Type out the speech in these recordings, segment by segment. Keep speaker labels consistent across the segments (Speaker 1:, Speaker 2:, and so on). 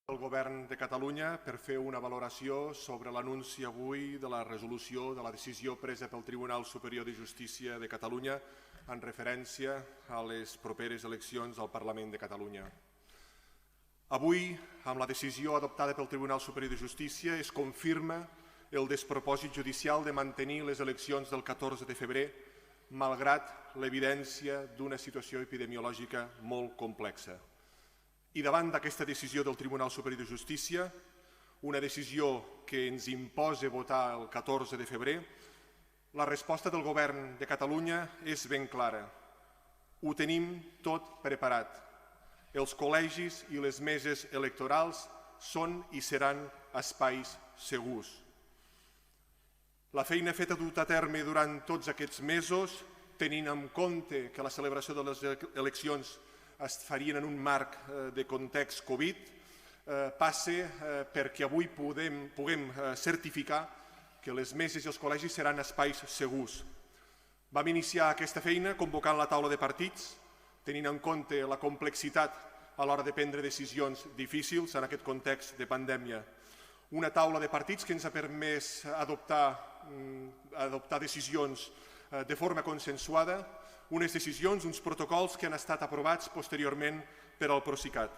Speaker 1: del Govern de Catalunya per fer una valoració sobre l'anunci avui de la resolució de la decisió presa pel Tribunal Superior de Justícia de Catalunya en referència a les properes eleccions al Parlament de Catalunya. Avui, amb la decisió adoptada pel Tribunal Superior de Justícia, es confirma el despropòsit judicial de mantenir les eleccions del 14 de febrer, malgrat l'evidència d'una situació epidemiològica molt complexa. I davant d'aquesta decisió del Tribunal Superior de Justícia, una decisió que ens imposa votar el 14 de febrer, la resposta del Govern de Catalunya és ben clara. Ho tenim tot preparat. Els col·legis i les meses electorals són i seran espais segurs. La feina feta dut a terme durant tots aquests mesos, tenint en compte que la celebració de les eleccions es farien en un marc de context Covid, passa perquè avui puguem certificar que les meses i els col·legis seran espais segurs. Vam iniciar aquesta feina convocant la taula de partits, tenint en compte la complexitat a l'hora de prendre decisions difícils en aquest context de pandèmia. Una taula de partits que ens ha permès adoptar decisions de forma consensuada, unes decisions, uns protocols que han estat aprovats posteriorment per al Procicat.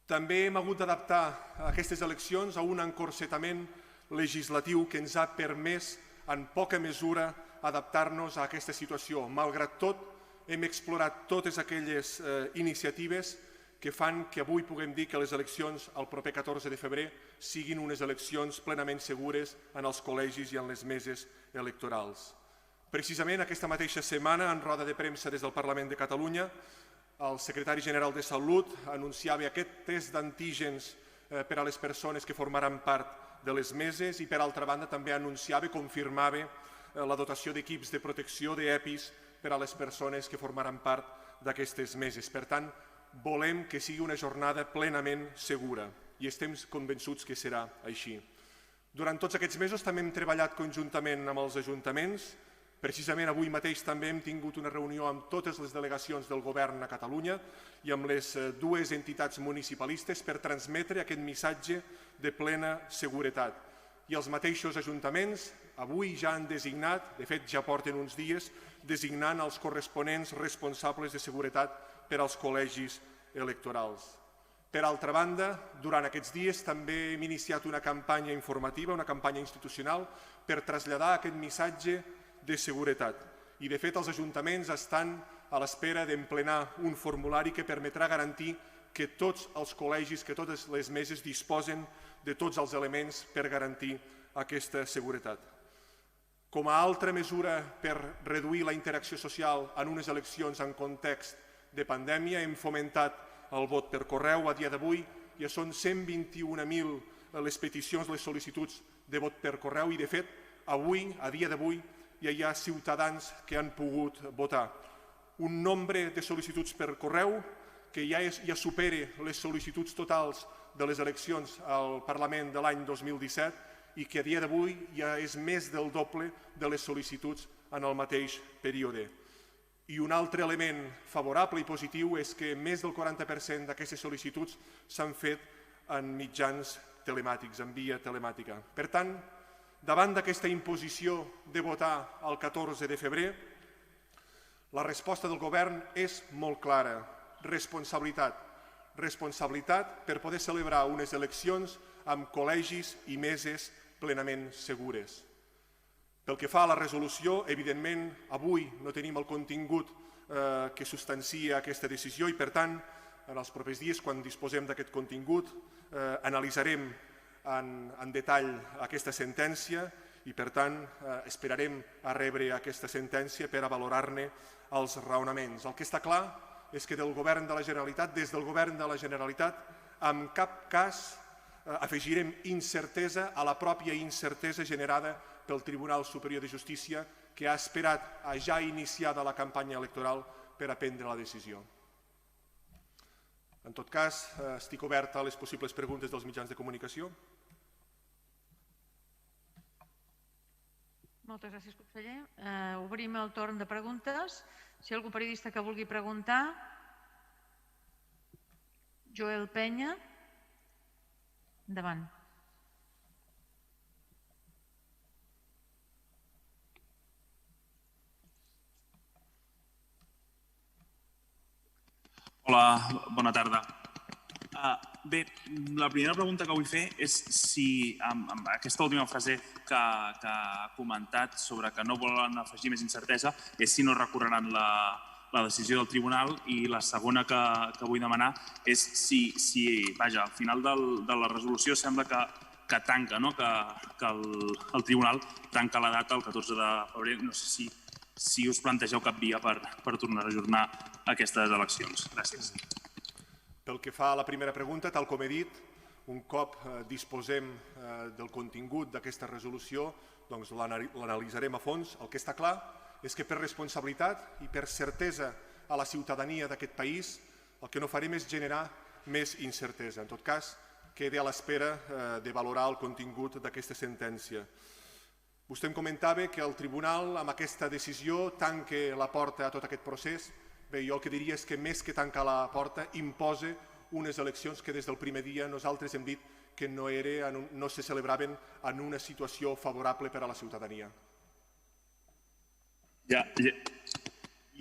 Speaker 1: També hem hagut d'adaptar aquestes eleccions a un encorsetament legislatiu que ens ha permès, en poca mesura, adaptar-nos a aquesta situació. Malgrat tot, hem explorat totes aquelles iniciatives que fan que avui puguem dir que les eleccions el proper 14 de febrer siguin unes eleccions plenament segures en els col·legis i en les meses electorals. Precisament aquesta mateixa setmana, en roda de premsa des del Parlament de Catalunya, el secretari general de Salut anunciava aquest test d'antígens per a les persones que formaran part de les meses i, per altra banda, també anunciava i confirmava la dotació d'equips de protecció d'EPIs per a les persones que formaran part d'aquestes meses. Per tant, volem que sigui una jornada plenament segura i estem convençuts que serà així. Durant tots aquests mesos també hem treballat conjuntament amb els ajuntaments. Precisament avui mateix també hem tingut una reunió amb totes les delegacions del Govern a Catalunya i amb les dues entitats municipalistes per transmetre aquest missatge de plena seguretat. I els mateixos ajuntaments avui ja han designat, de fet ja porten uns dies, designant els corresponents responsables de seguretat per als col·legis electorals. Per altra banda, durant aquests dies també hem iniciat una campanya informativa, una campanya institucional, per traslladar aquest missatge de seguretat. I, de fet, els ajuntaments estan a l'espera d'emplenar un formulari que permetrà garantir que tots els col·legis, que totes les meses disposen de tots els elements per garantir aquesta seguretat. Com a altra mesura per reduir la interacció social en unes eleccions en context de pandèmia, hem fomentat el vot per correu. A dia d'avui ja són 121.000 les peticions, les sol·licituds de vot per correu i, de fet, avui, a dia d'avui, ja hi ha ciutadans que han pogut votar. Un nombre de sol·licituds per correu que ja supera les sol·licituds totals de les eleccions al Parlament de l'any 2017 i que a dia d'avui ja és més del doble de les sol·licituds en el mateix període. I un altre element favorable i positiu és que més del 40% d'aquestes sol·licituds s'han fet en mitjans telemàtics, en via telemàtica. Per tant, davant d'aquesta imposició de votar el 14 de febrer, la resposta del Govern és molt clara: responsabilitat. Responsabilitat per poder celebrar unes eleccions amb col·legis i meses plenament segures. Pel que fa a la resolució, evidentment, avui no tenim el contingut que substancia aquesta decisió i, per tant, en els propers dies, quan disposem d'aquest contingut, analitzarem en detall aquesta sentència i, per tant, esperarem a rebre aquesta sentència per a valorar-ne els raonaments. El que està clar és que des del Govern de la Generalitat en cap cas afegirem incertesa a la pròpia incertesa generada pel Tribunal Superior de Justícia, que ha esperat a ja iniciada la campanya electoral per a prendre la decisió. En tot cas, estic obert a les possibles preguntes dels mitjans de comunicació.
Speaker 2: Moltes gràcies, conseller. Obrim el torn de preguntes. Si hi ha algun periodista que vulgui preguntar. Joel Penya. Endavant.
Speaker 3: Hola, bona tarda. Bé, la primera pregunta que vull fer és si amb aquesta última frase que ha comentat sobre que no volen afegir més incertesa és si no recorreran la decisió del tribunal, i la segona que vull demanar és si vaja, al final de la resolució sembla que tanca, que el tribunal tanca la data el 14 de febrer. No sé si us plantegeu cap via per tornar a ajornar aquestes eleccions. Gràcies.
Speaker 1: Pel que fa a la primera pregunta, tal com he dit, un cop disposem del contingut d'aquesta resolució, doncs l'analitzarem a fons. El que està clar és que per responsabilitat i per certesa a la ciutadania d'aquest país el que no farem és generar més incertesa. En tot cas, quede a l'espera de valorar el contingut d'aquesta sentència. Vostè em comentava que el tribunal amb aquesta decisió tanca la porta a tot aquest procés. Bé, jo el que diria és que més que tancar la porta imposa unes eleccions que des del primer dia nosaltres hem dit que no se celebraven en una situació favorable per a la ciutadania.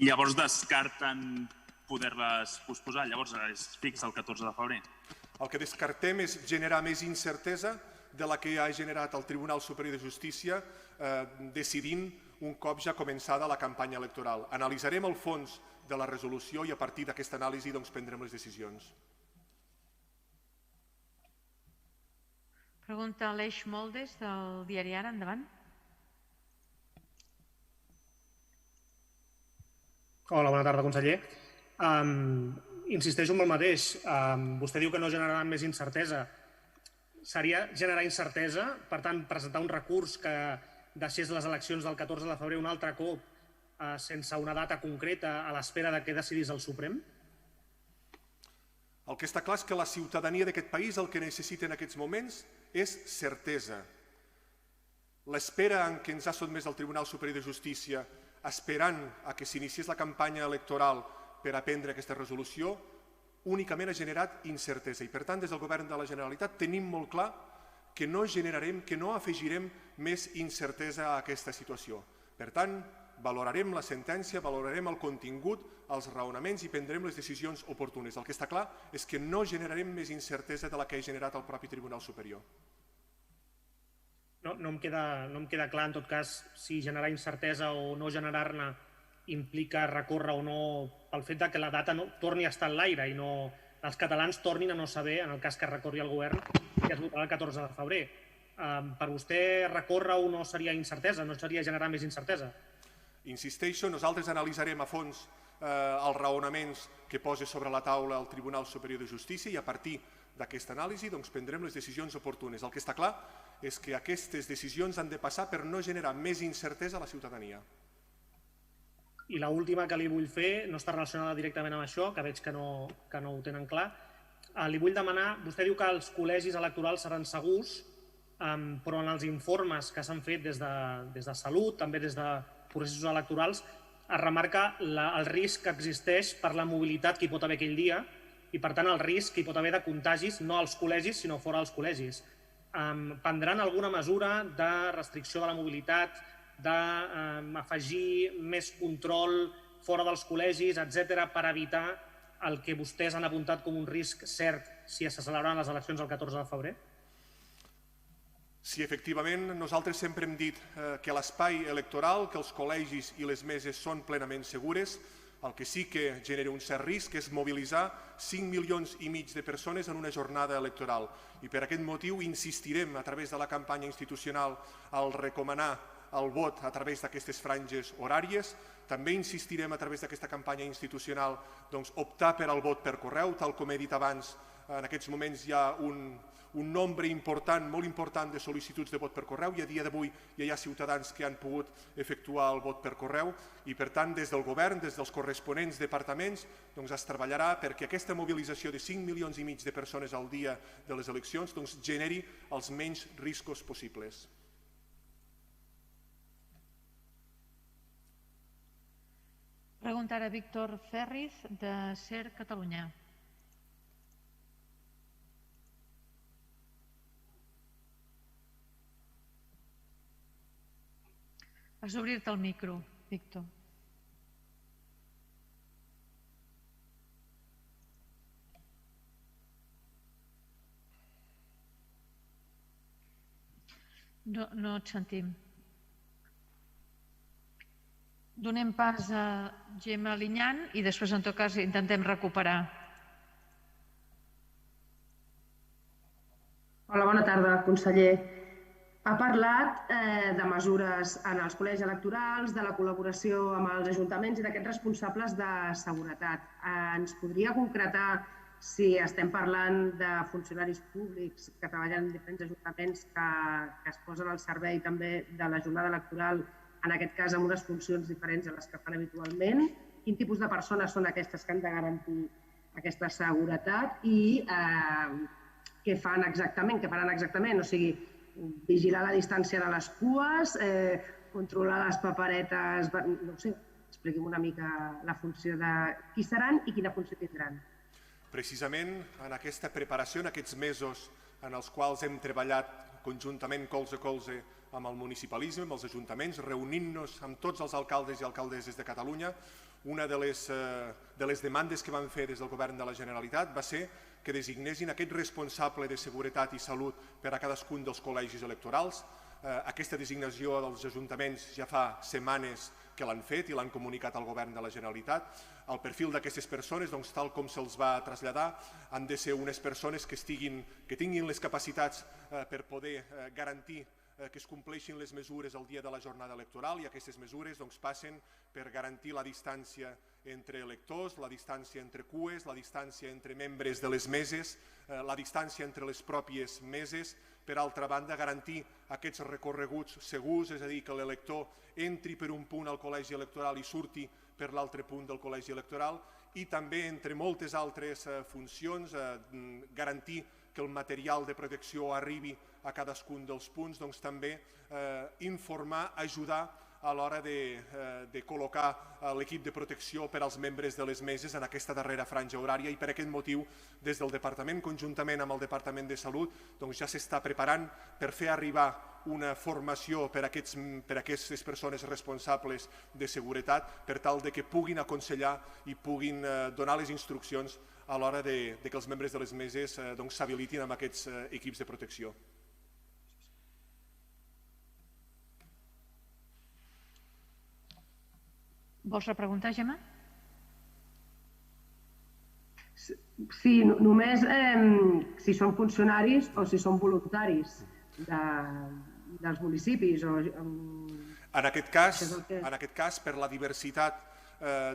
Speaker 3: Llavors descarten poder-les posposar? Llavors es fixa el 14 de febrer?
Speaker 1: El que descartem és generar més incertesa de la que ha generat el Tribunal Superior de Justícia decidint un cop ja començada la campanya electoral. Analitzarem el fons de la resolució i a partir d'aquesta anàlisi prendrem les decisions.
Speaker 2: Pregunta Aleix Moldes del diari Ara. Endavant.
Speaker 4: Hola, bona tarda, conseller. Insisteixo en el mateix. Vostè diu que no generaran més incertesa. Seria generar incertesa, per tant, presentar un recurs que deixés les eleccions del 14 de febrer un altre cop sense una data concreta a l'espera de què decidís el Suprem?
Speaker 1: El que està clar és que la ciutadania d'aquest país el que necessita en aquests moments és certesa. L'espera en què ens ha sotmès el Tribunal Superior de Justícia, esperant a que s'iniciés la campanya electoral per a prendre aquesta resolució, únicament ha generat incertesa. I per tant, des del Govern de la Generalitat tenim molt clar que no generarem, que no afegirem més incertesa a aquesta situació. Per tant, valorarem la sentència, valorarem el contingut, els raonaments i prendrem les decisions oportunes. El que està clar és que no generarem més incertesa de la que ha generat el propi Tribunal Superior.
Speaker 4: No em queda clar, en tot cas, si generar incertesa o no generar-ne implica recórrer o no pel fet que la data no torni a estar en l'aire i els catalans tornin a no saber, en el cas que recorri el govern, que es votarà el 14 de febrer. Per vostè recórrer o no seria incertesa, no seria generar més incertesa?
Speaker 1: Insisteixo, nosaltres analitzarem a fons els raonaments que posa sobre la taula el Tribunal Superior de Justícia i a partir d'aquesta anàlisi prendrem les decisions oportunes. El que està clar és que aquestes decisions han de passar per no generar més incertesa a la ciutadania.
Speaker 4: I l'última que li vull fer no està relacionada directament amb això, que veig que no ho tenen clar. Li vull demanar, vostè diu que els col·legis electorals seran segurs, però en els informes que s'han fet des de Salut, també des de processos electorals, es remarca el risc que existeix per la mobilitat que hi pot haver aquell dia i, per tant, el risc que hi pot haver de contagis, no als col·legis, sinó fora dels col·legis. Prendran alguna mesura de restricció de la mobilitat, d'afegir més control fora dels col·legis, etc., per evitar el que vostès han apuntat com un risc cert si se celebraran les eleccions el 14 de febrer?
Speaker 1: Sí, efectivament, nosaltres sempre hem dit que l'espai electoral, que els col·legis i les meses són plenament segures. El que sí que genera un cert risc és mobilitzar 5,5 milions de persones en una jornada electoral. I per aquest motiu insistirem a través de la campanya institucional al recomanar el vot a través d'aquestes franges horàries. També insistirem a través d'aquesta campanya institucional optar per al vot per correu. Tal com he dit abans, en aquests moments hi ha un nombre important, molt important de sol·licituds de vot per correu i a dia d'avui ja hi ha ciutadans que han pogut efectuar el vot per correu i per tant des del govern, des dels corresponents departaments es treballarà perquè aquesta mobilització de 5,5 milions de persones al dia de les eleccions generi els menys riscos possibles.
Speaker 2: Pregunta ara Víctor Ferriz, de SER Catalunya. Has d'obrir-te el micro, Víctor. No et sentim. Donem pas a Gemma Liñán i després, en tot cas, intentem recuperar.
Speaker 5: Hola, bona tarda, conseller. Ha parlat de mesures en els col·legis electorals, de la col·laboració amb els ajuntaments i d'aquests responsables de seguretat. Ens podria concretar si estem parlant de funcionaris públics que treballen en diferents ajuntaments que es posen al servei també de la jornada electoral, en aquest cas amb unes funcions diferents a les que fan habitualment? Quin tipus de persones són aquestes que han de garantir aquesta seguretat i què faran exactament? O sigui, vigilar la distància de les cues, controlar les paperetes, no ho sé, expliqui'm una mica la funció de qui seran i quina funció tindran.
Speaker 1: Precisament en aquesta preparació, en aquests mesos en els quals hem treballat conjuntament colze a colze amb el municipalisme, amb els ajuntaments, reunint-nos amb tots els alcaldes i alcaldesses de Catalunya, una de les demandes que vam fer des del Govern de la Generalitat va ser que designessin aquest responsable de seguretat i salut per a cadascun dels col·legis electorals. Aquesta designació dels ajuntaments ja fa setmanes que l'han fet i l'han comunicat al Govern de la Generalitat. El perfil d'aquestes persones, tal com se'ls va traslladar, han de ser unes persones que tinguin les capacitats per poder garantir que es compleixin les mesures el dia de la jornada electoral, i aquestes mesures passen per garantir la distància entre electors, la distància entre cues, la distància entre membres de les meses, la distància entre les pròpies meses, per altra banda garantir aquests recorreguts segurs, és a dir, que l'elector entri per un punt al col·legi electoral i surti per l'altre punt del col·legi electoral, i també, entre moltes altres funcions, garantir que el material de protecció arribi a cadascun dels punts, també informar, ajudar a l'hora de col·locar l'equip de protecció per als membres de les meses en aquesta darrera franja horària, i per aquest motiu des del Departament, conjuntament amb el Departament de Salut, ja s'està preparant per fer arribar una formació per a aquestes persones responsables de seguretat per tal que puguin aconsellar i puguin donar les instruccions a l'hora que els membres de les meses s'habilitin amb aquests equips de protecció.
Speaker 2: Vols repreguntar, Gemma?
Speaker 5: Sí, només si són funcionaris o si són voluntaris dels municipis.
Speaker 1: En aquest cas, per la diversitat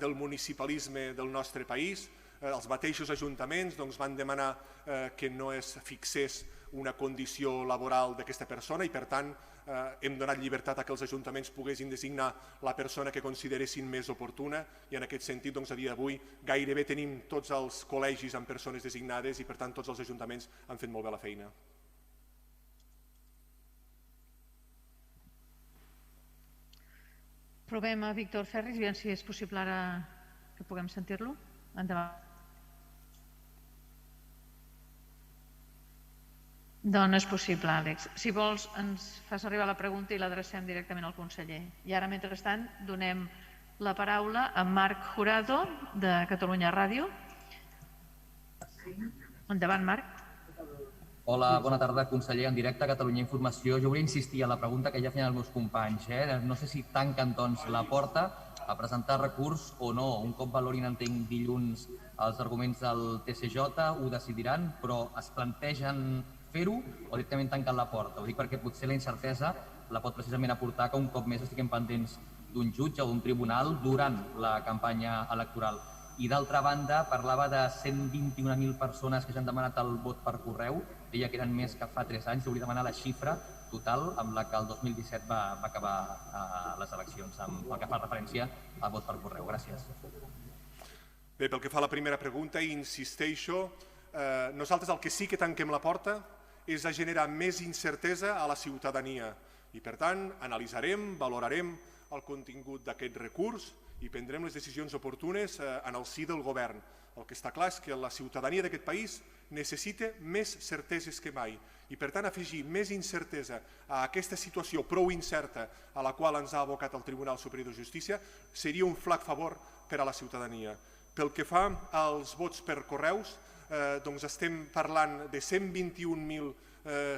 Speaker 1: del municipalisme del nostre país, els mateixos ajuntaments van demanar que no es fixés una condició laboral d'aquesta persona, i per tant hem donat llibertat a que els ajuntaments poguessin designar la persona que consideressin més oportuna, i en aquest sentit a dia d'avui gairebé tenim tots els col·legis amb persones designades i per tant tots els ajuntaments han fet molt bé la feina.
Speaker 2: Provem a Víctor Ferris, aviam si és possible ara que puguem sentir-lo. Endavant. No és possible, Àlex. Si vols, ens fas arribar la pregunta i l'adrecem directament al conseller. I ara, mentrestant, donem la paraula a Marc Jurado, de Catalunya Ràdio. Endavant, Marc.
Speaker 6: Hola, bona tarda, conseller, en directe a Catalunya Informació. Jo volia insistir en la pregunta que ja feien els meus companys. No sé si tanquen, doncs, la porta a presentar recurs o no. Un cop valorin, entenc, dilluns els arguments del TSJ, ho decidiran, però es plantegen fer-ho o directament tanquen la porta. Ho dic perquè potser la incertesa la pot precisament aportar que un cop més estiguem pendents d'un jutge o d'un tribunal durant la campanya electoral. I d'altra banda, parlava de 121.000 persones que ja han demanat el vot per correu, deia que eren més que fa 3 anys, hauria de demanar la xifra total amb la que el 2017 va acabar les eleccions, pel que fa referència al vot per correu. Gràcies.
Speaker 1: Bé, pel que fa a la primera pregunta, insisteixo, nosaltres el que sí que tanquem la porta és a generar més incertesa a la ciutadania, i per tant analitzarem, valorarem el contingut d'aquest recurs i prendrem les decisions oportunes en el si del govern. El que està clar és que la ciutadania d'aquest país necessita més certeses que mai. I per tant afegir més incertesa a aquesta situació prou incerta a la qual ens ha abocat el Tribunal Superior de Justícia seria un flac favor per a la ciutadania. Pel que fa als vots per correus, doncs estem parlant de 121.000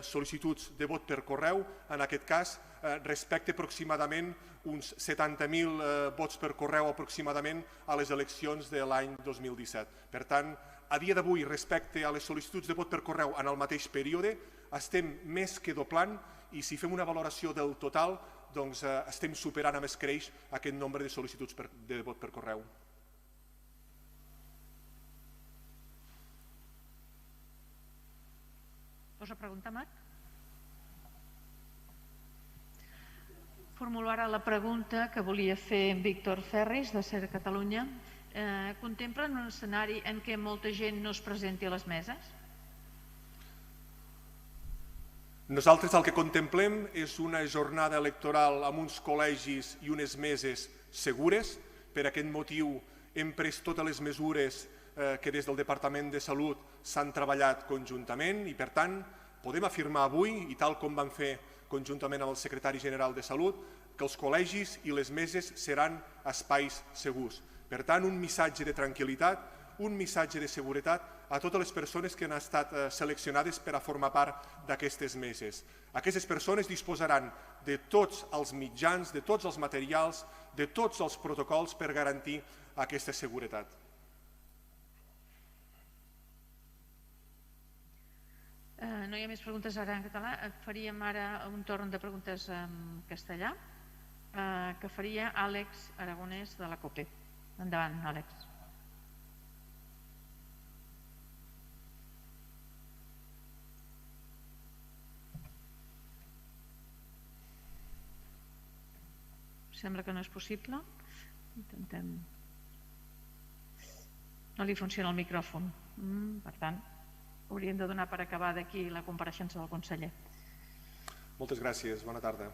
Speaker 1: sol·licituds de vot per correu, en aquest cas respecte aproximadament uns 70.000 vots per correu aproximadament a les eleccions de l'any 2017. Per tant, a dia d'avui, respecte a les sol·licituds de vot per correu en el mateix període, estem més que doblant i si fem una valoració del total, doncs estem superant amb escreix aquest nombre de sol·licituds de vot per correu.
Speaker 2: Posa pregunta, Marc? Formulo ara la pregunta que volia fer Víctor Ferris, de SER Catalunya. Contemplen un escenari en què molta gent no es presenti a les meses?
Speaker 1: Nosaltres el que contemplem és una jornada electoral amb uns col·legis i unes meses segures. Per aquest motiu hem pres totes les mesures que des del Departament de Salut s'han treballat conjuntament i, per tant, podem afirmar avui, i tal com vam fer conjuntament amb el secretari general de Salut, que els col·legis i les meses seran espais segurs. Per tant, un missatge de tranquil·litat, un missatge de seguretat a totes les persones que han estat seleccionades per a formar part d'aquestes meses. Aquestes persones disposaran de tots els mitjans, de tots els materials, de tots els protocols per garantir aquesta seguretat.
Speaker 2: No hi ha més preguntes ara en català. Faríem ara un torn de preguntes en castellà, que faria Àlex Aragonès de la COPE. Endavant, Àlex. Sembla que no és possible. Intentem. No li funciona el micròfon. Per tant, hauríem de donar per acabar d'aquí la compareixença del conseller.
Speaker 1: Moltes gràcies. Bona tarda.